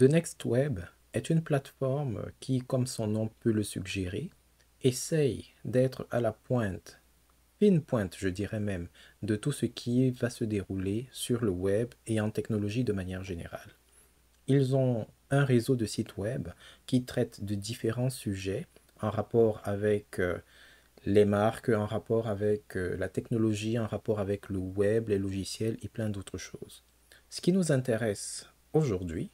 The Next Web est une plateforme qui, comme son nom peut le suggérer, essaye d'être à la pointe, fine pointe je dirais même, de tout ce qui va se dérouler sur le web et en technologie de manière générale. Ils ont un réseau de sites web qui traitent de différents sujets en rapport avec les marques, en rapport avec la technologie, en rapport avec le web, les logiciels et plein d'autres choses. Ce qui nous intéresse aujourd'hui,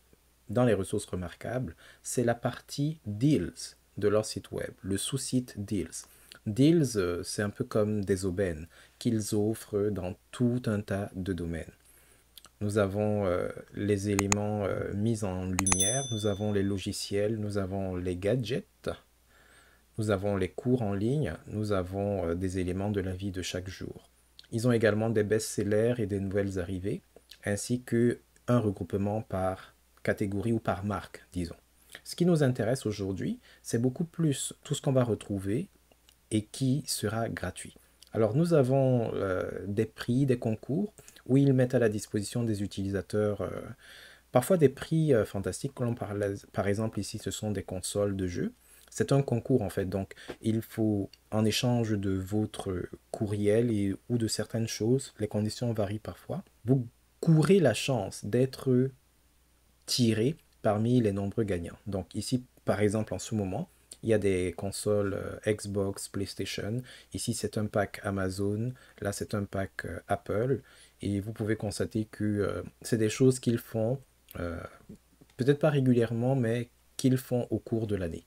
dans les ressources remarquables, c'est la partie Deals de leur site web, le sous-site Deals. Deals, c'est un peu comme des aubaines qu'ils offrent dans tout un tas de domaines. Nous avons les éléments mis en lumière, nous avons les logiciels, nous avons les gadgets, nous avons les cours en ligne, nous avons des éléments de la vie de chaque jour. Ils ont également des best-sellers et des nouvelles arrivées, ainsi qu'un regroupement par catégorie ou par marque, disons. Ce qui nous intéresse aujourd'hui, c'est beaucoup plus tout ce qu'on va retrouver et qui sera gratuit. Alors nous avons des prix, des concours, où ils mettent à la disposition des utilisateurs parfois des prix fantastiques. Par exemple ici, ce sont des consoles de jeux. C'est un concours en fait, donc il faut, en échange de votre courriel ou de certaines choses, les conditions varient parfois, vous courez la chance d'être tiré parmi les nombreux gagnants. Donc ici, par exemple, en ce moment, il y a des consoles Xbox, PlayStation. Ici, c'est un pack Amazon. Là, c'est un pack Apple. Et vous pouvez constater que c'est des choses qu'ils font, euh, peut-être pas régulièrement, mais qu'ils font au cours de l'année.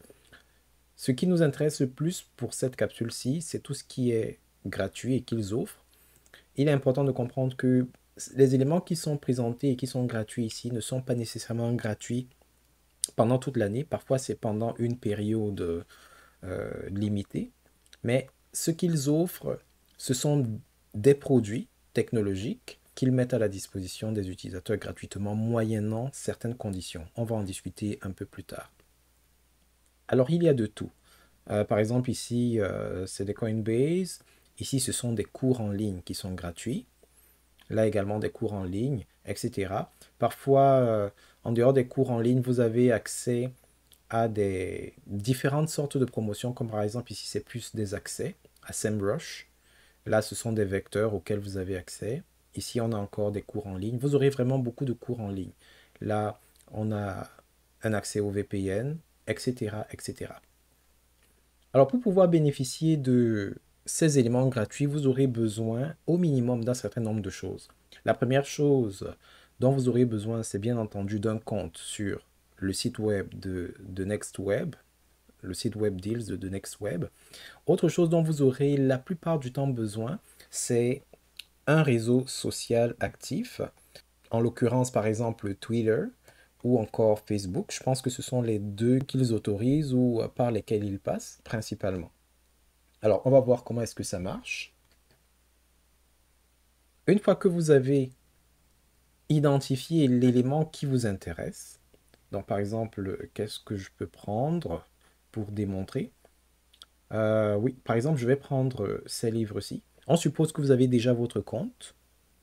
Ce qui nous intéresse le plus pour cette capsule-ci, c'est tout ce qui est gratuit et qu'ils offrent. Il est important de comprendre que les éléments qui sont présentés et qui sont gratuits ici ne sont pas nécessairement gratuits pendant toute l'année. Parfois, c'est pendant une période limitée. Mais ce qu'ils offrent, ce sont des produits technologiques qu'ils mettent à la disposition des utilisateurs gratuitement, moyennant certaines conditions. On va en discuter un peu plus tard. Alors, il y a de tout. Par exemple, ici, c'est des Coinbase. Ici, ce sont des cours en ligne qui sont gratuits. Là également, des cours en ligne, etc. Parfois, en dehors des cours en ligne, vous avez accès à des différentes sortes de promotions, comme par exemple, ici, c'est plus des accès à SEMrush. Là, ce sont des vecteurs auxquels vous avez accès. Ici, on a encore des cours en ligne. Vous aurez vraiment beaucoup de cours en ligne. Là, on a un accès au VPN, etc., etc. Alors, pour pouvoir bénéficier de ces éléments gratuits, vous aurez besoin au minimum d'un certain nombre de choses. La première chose dont vous aurez besoin, c'est bien entendu d'un compte sur le site web de NextWeb, le site web Deals de NextWeb. Autre chose dont vous aurez la plupart du temps besoin, c'est un réseau social actif, en l'occurrence par exemple Twitter ou encore Facebook. Je pense que ce sont les deux qu'ils autorisent ou par lesquels ils passent principalement. Alors, on va voir comment est-ce que ça marche. Une fois que vous avez identifié l'élément qui vous intéresse, donc par exemple, qu'est-ce que je peux prendre pour démontrer? Oui, par exemple, je vais prendre ces livres-ci. On suppose que vous avez déjà votre compte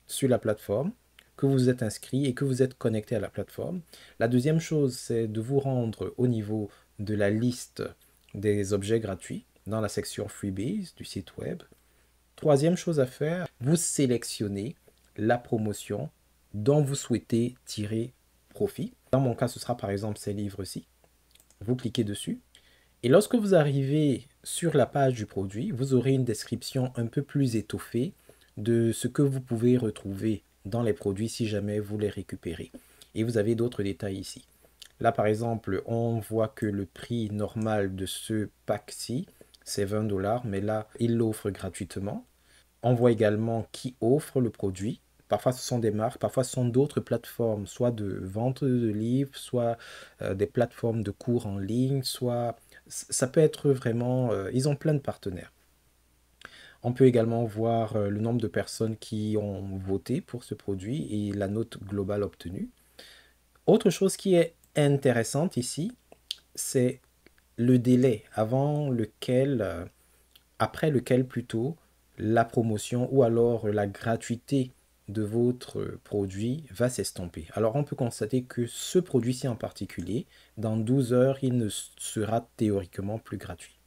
sur la plateforme, que vous êtes inscrit et que vous êtes connecté à la plateforme. La deuxième chose, c'est de vous rendre au niveau de la liste des objets gratuits dans la section Freebies du site web. Troisième chose à faire, vous sélectionnez la promotion dont vous souhaitez tirer profit. Dans mon cas, ce sera par exemple ces livres-ci. Vous cliquez dessus. Et lorsque vous arrivez sur la page du produit, vous aurez une description un peu plus étoffée de ce que vous pouvez retrouver dans les produits si jamais vous les récupérez. Et vous avez d'autres détails ici. Là, par exemple, on voit que le prix normal de ce pack-ci, c'est 20 $, mais là, il l'offre gratuitement. On voit également qui offre le produit. Parfois, ce sont des marques, parfois, ce sont d'autres plateformes, soit de vente de livres, soit des plateformes de cours en ligne, soit ça peut être vraiment... ils ont plein de partenaires. On peut également voir le nombre de personnes qui ont voté pour ce produit et la note globale obtenue. Autre chose qui est intéressante ici, c'est le délai avant lequel, après lequel plutôt, la promotion ou alors la gratuité de votre produit va s'estomper. Alors on peut constater que ce produit-ci en particulier, dans 12 heures, il ne sera théoriquement plus gratuit.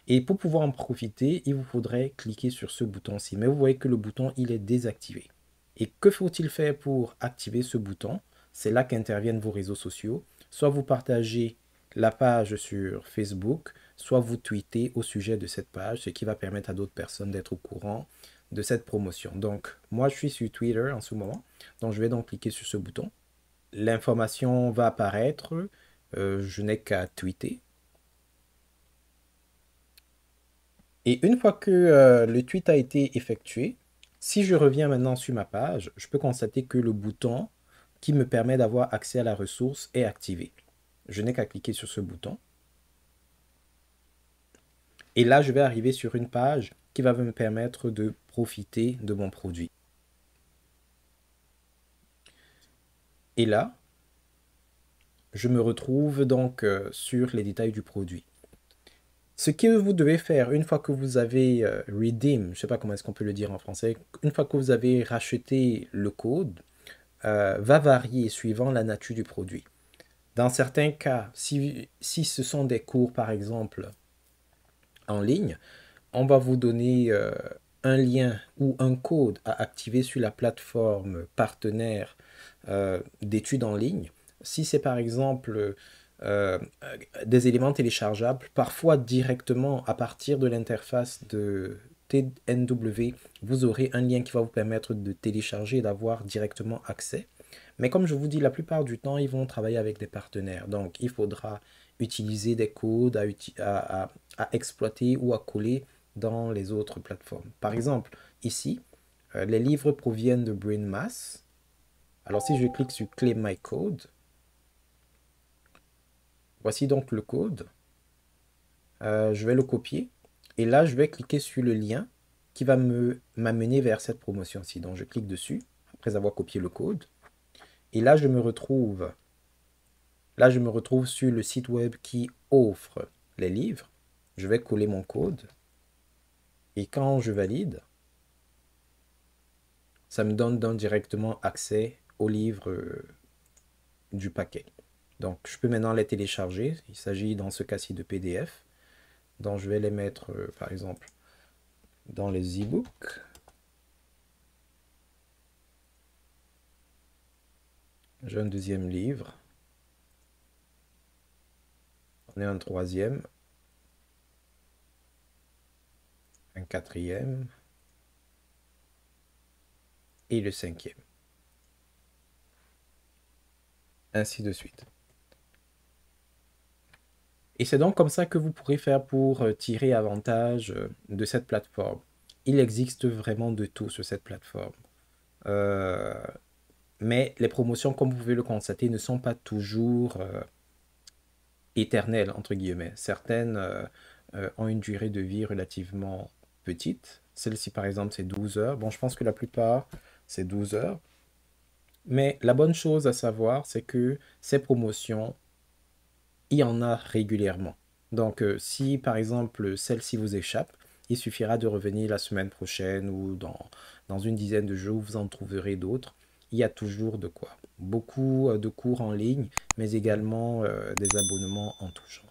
Et pour pouvoir en profiter, il vous faudrait cliquer sur ce bouton-ci. Mais vous voyez que le bouton, il est désactivé. Et que faut-il faire pour activer ce bouton? C'est là qu'interviennent vos réseaux sociaux. Soit vous partagez la page sur Facebook, soit vous tweetez au sujet de cette page, ce qui va permettre à d'autres personnes d'être au courant de cette promotion. Donc, moi, je suis sur Twitter en ce moment. Donc, je vais donc cliquer sur ce bouton. L'information va apparaître. Je n'ai qu'à tweeter. Et une fois que le tweet a été effectué, si je reviens maintenant sur ma page, je peux constater que le bouton qui me permet d'avoir accès à la ressource est activé. Je n'ai qu'à cliquer sur ce bouton. Et là, je vais arriver sur une page qui va me permettre de profiter de mon produit. Et là, je me retrouve donc sur les détails du produit. Ce que vous devez faire une fois que vous avez redeem, je ne sais pas comment est-ce qu'on peut le dire en français, une fois que vous avez racheté le code, va varier suivant la nature du produit. Dans certains cas, si ce sont des cours par exemple en ligne, on va vous donner un lien ou un code à activer sur la plateforme partenaire d'études en ligne. Si c'est par exemple des éléments téléchargeables, parfois directement à partir de l'interface de TNW, vous aurez un lien qui va vous permettre de télécharger et d'avoir directement accès. Mais comme je vous dis, la plupart du temps, ils vont travailler avec des partenaires. Donc, il faudra utiliser des codes à exploiter ou à coller dans les autres plateformes. Par exemple, ici, les livres proviennent de BrainMass. Alors, si je clique sur Claim My Code, voici donc le code. Je vais le copier. Et là, je vais cliquer sur le lien qui va m'amener vers cette promotion-ci. Donc, je clique dessus, après avoir copié le code. Et là, je me retrouve sur le site web qui offre les livres. Je vais coller mon code. Et quand je valide, ça me donne directement accès aux livres du paquet. Donc, je peux maintenant les télécharger. Il s'agit dans ce cas-ci de PDF. Donc, je vais les mettre, par exemple, dans les e-books. J'ai un deuxième livre. On est un troisième. Un quatrième. Et le cinquième. Ainsi de suite. Et c'est donc comme ça que vous pourrez faire pour tirer avantage de cette plateforme. Il existe vraiment de tout sur cette plateforme. Mais les promotions, comme vous pouvez le constater, ne sont pas toujours éternelles, entre guillemets. Certaines ont une durée de vie relativement petite. Celle-ci, par exemple, c'est 12 heures. Bon, je pense que la plupart, c'est 12 heures. Mais la bonne chose à savoir, c'est que ces promotions, il y en a régulièrement. Donc, si par exemple celle-ci vous échappe, il suffira de revenir la semaine prochaine ou dans une dizaine de jours, vous en trouverez d'autres. Il y a toujours de quoi. Beaucoup de cours en ligne, mais également des abonnements en tout genre.